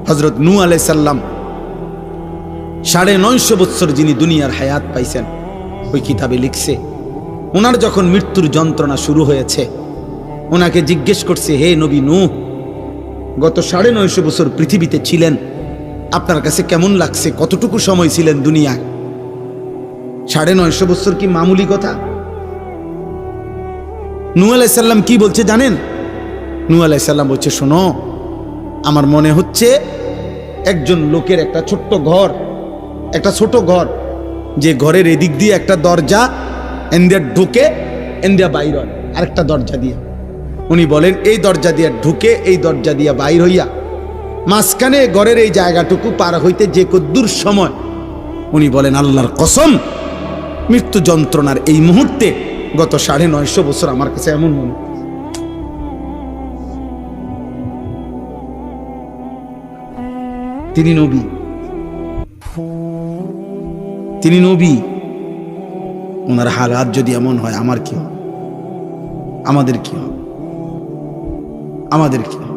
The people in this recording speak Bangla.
হযরত নূহ আলাইহিস সালাম 950 বছর যিনি দুনিয়ার হায়াত পাইছেন, ওই কিতাবে লিখছে ওনার যখন মৃত্যুর যন্ত্রণা শুরু হয়েছে, ওনাকে জিজ্ঞেস করছে, হে নবী নূহ, গত 950 বছর পৃথিবীতে ছিলেন, আপনার কাছে কেমন লাগছে? কতটুকু সময় ছিলেন দুনিয়ায়? 950 বছর কি মামুলি কথা? নূহ আলাইহিস সালাম কি বলছে জানেন? নূহ আলাইহিস সালাম বলছে, শোনো, আমার মনে হচ্ছে একজন লোকের একটা ছোট্ট ঘর, একটা ছোট ঘর, যে ঘরের এদিক দিয়ে একটা দরজা, এন্দিয়া ঢুকে এন্দিয়া বাইর হয় আরেকটা দরজা দিয়ে। উনি বলেন এই দরজা দিয়ে ঢুকে এই দরজা দিয়ে বাইর হইয়া মাঝখানে ঘরের এই জায়গাটুকু পার হইতে যে কদ্দুর সময়, উনি বলেন আল্লাহর কসম, মৃত্যু যন্ত্রণার এই মুহূর্তে গত 950 বছর আমার কাছে এমন মনে। তিনি নবী, তিনি নবী। ওনার হালাত যদি এমন হয়, আমার কি হবে? আমাদের কি হবে? আমাদের কি হবে?